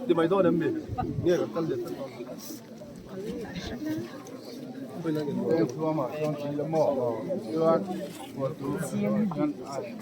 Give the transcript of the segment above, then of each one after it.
Di mai do nem bi. Nghe cái căn liệt. Bên này cái thua mà con chỉ là mỏ. Rồi, một thứ ngăn ai.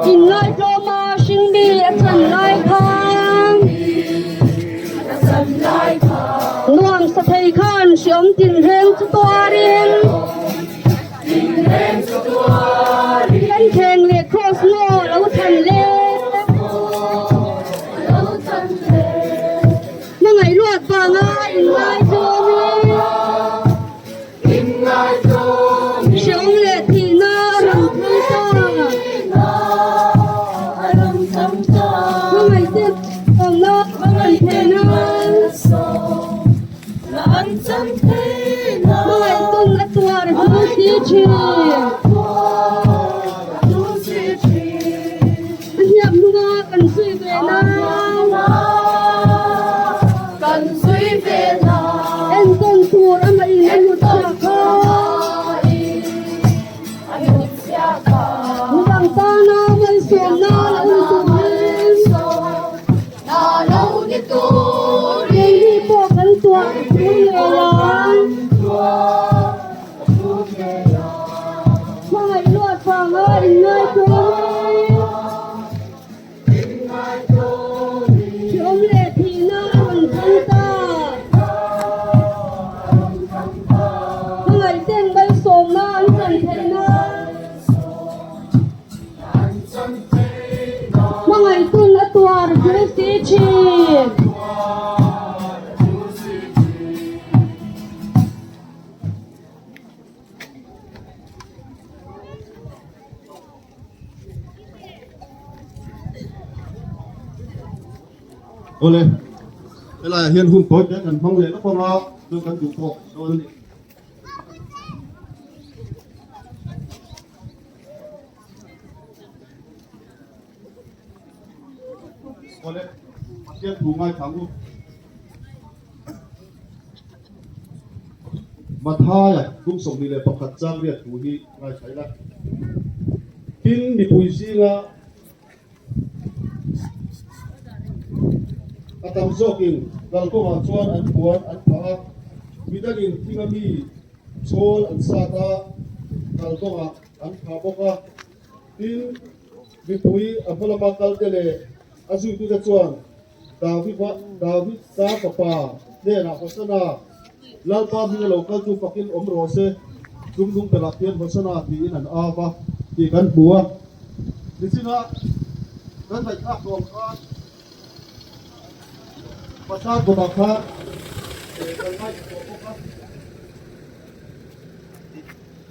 In lai Roma sinh đi trần lai khang nuông sa thầy khan xiêm tin heng chu toa rin lên khen liệt cross ngô lâu thành lên mà ngày luộc và ngay in lai Roma xiêm liệt thì na rừng ngày tiếp còn nó vẫn thế nào ngày tung đã tua để tôi xí chi nhậm nga cần suy về nào em con tua đã mà in em một chạc bằng ta nó vẫn xuống nó là đi bộ cắn tua cũng nghề mà ngày luộc vàng ơi người chúng lệ thì nó vẫn thân ta mà ngày tên bay sổ nó ăn dần thế nó mà ngày tuần đã tua rồi dưới xí chi Ole, đây là hiện hùng tối đấy, cần phong lệ nó phong lo, đừng cần dùng thổ, rồi đi. Ole, hiện thủ mai thắng luôn. Mà thay à, cũng sống đi lên bậc hạt trang việt thủ hi ngay thấy là, tin bị bùi gì là atam zoking dal ko ma chuan an puan an pha midangin thingami chol an sata dal ko ma an pha boka tin bipui apolama kaldele azu tu da chuan david ta papa de na hosana lalpa mi local tu fakin omrose dung pelakian hosana ti in an ava ti kan bua disina kan thai khak rom kha pasal berbakar,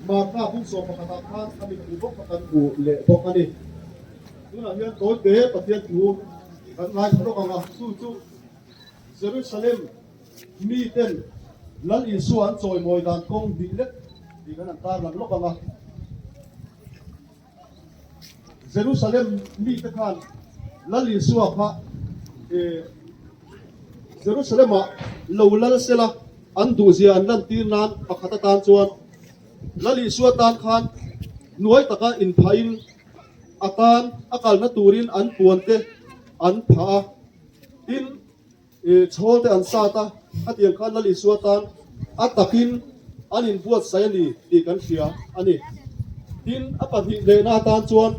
maka pun semua katakan kami kubuk akan boleh bukan ni. Itu nak yang kau deh patian tu, kan lain kalau kau tu Jerusalem miten lal isuan coy moy dan kong dilet di kan antar lan lokal lah. Jerusalem miten kan lal isuan pak Jerusalem lawlal sila andu zian lan tirnan pakhatatan chuan lali suatan khan nuai taka in phain atan akal na turin an puante an pha in cholte an sata atiang khan lali suatan atakin anin buat sayani ti kan sia ani tin apathi le na tan chuan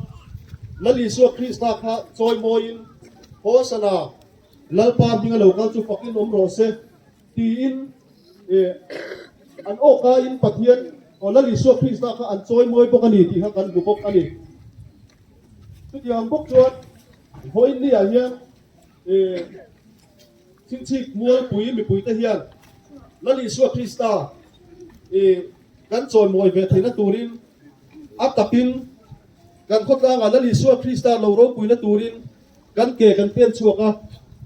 lali su krista kha choi moin hosana lalpa dinga local chu pakin omrose ti in an oka in pathian olali su krista kha an choi moi pokani ti ha kan bupok ani tu yang bok chuan hoin ni a hian chik mual pui mi pui te hian lali su krista kan choi moi ve theina turin atakin kan khotla nga lali su krista lo ro pui na turin kan ke kan pen chuaka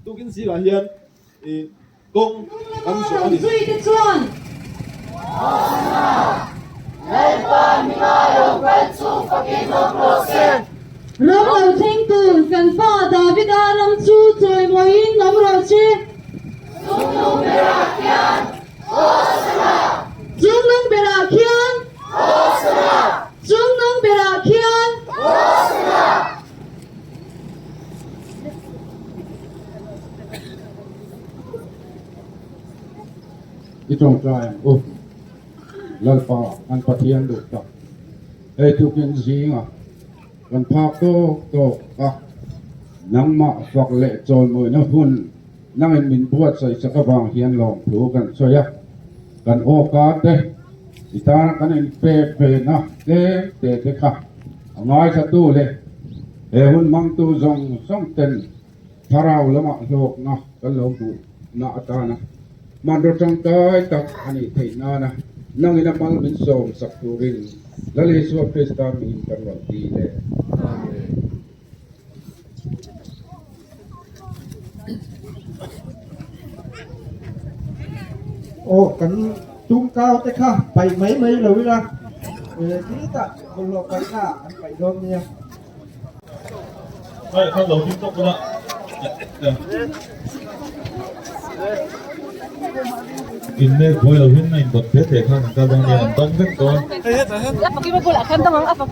tukin si la hian gong am so ani rong lo thing tu kan fa David aram chu choi moin nom ro chi chung nung bera khian chung nung bera khianที่ตรงกลางโอ้ลัลปาอันปะเทียนดุตักเอทุกินสิงอ่ะกันพากโตอ่ะนังมาฝักเละโจนมือนะหุ่นนั่งเอ็นมินบวชใส่สักบางเฮียนลองถูกันช่วยกันโอกาสเด้สิตากันเอ็นเปนะเตค่ะเอาน้อยสักตู้เลยหุ่นมังตู้จงส่งเต็นพาราวละมาโลกนะกันลงดูนะตานะมันรถจังเตยตักอันนี้ที่นานะนั่งอินามังเป็นโซมสักตูรินแล้วเลยสวดเพสตามีกันวันดีเลยโอ้กันจุ้งก้าวแต่ค่ะไปไม่เลยนะที่ตะคนเราไปค่ะไปโดนเนี่ย 喂，看楼梯动不动？in đây coi là huyết này bật thế thể không các bạn làm đông rất con apa kita pula kan tamang apa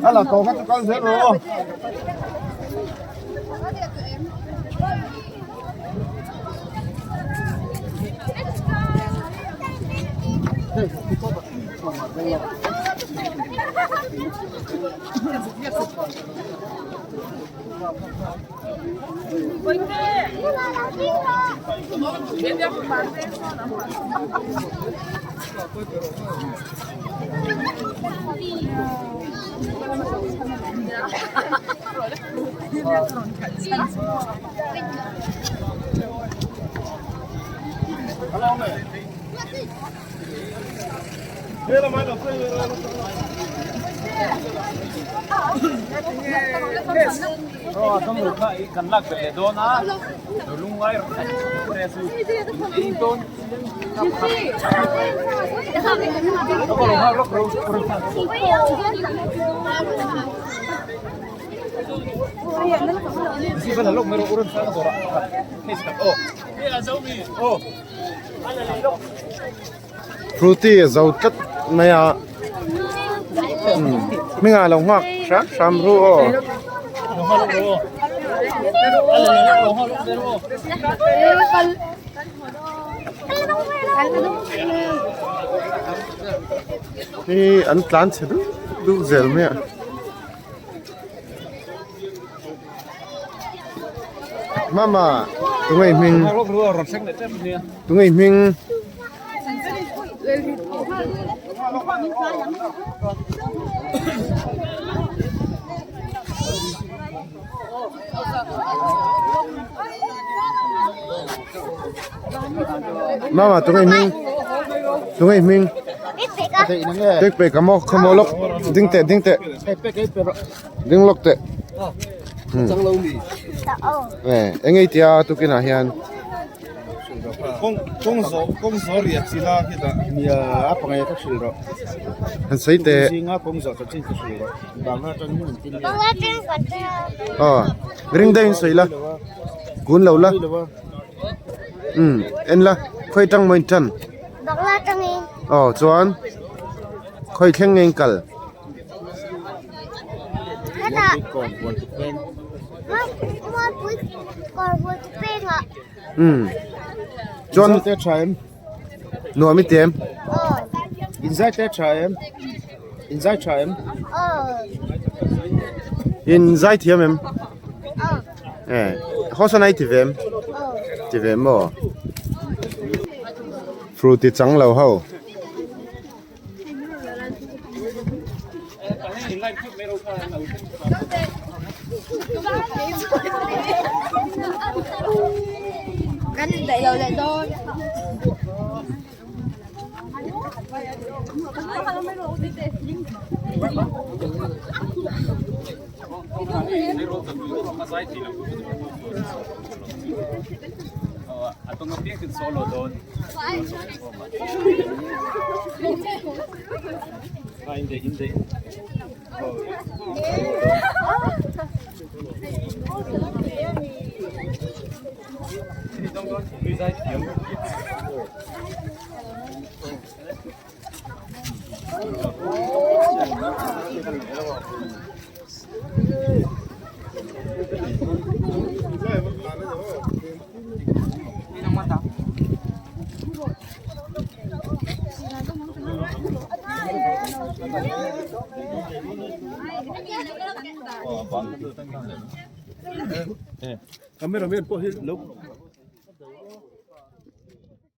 đó là cầu các con sẽ rồi Kamu kan lag beledona, lungay preso inton. Ako lang harap Si balalog meron urun sa dora. Oh. Oh. fruity dầu chất này à mình à lòng hoặc sát sam ru thì ăn plan sẽ đủ dẻo mẹ mama tụi mình tụi mình mama tụi mình tek pe kamo lok ding te ding lok te anh ấy tia tụi kia hiền kung sorry sila kita niya apa ngaya tak sila anh say te singa kung sa sa chin sila banga tan yun tin ring day say la kun lâu la en la khơi trăng mình chân chuan khơi khen ngang kal kon kon pen chuan te chaim nuo mi tem inside te chaim in zai thiam em ho sa nai ti vem mo fruity chang lo ho Cái này đâu lại đôi. Atong ngapiyang solo doon. Hindi. Cameraman po, look.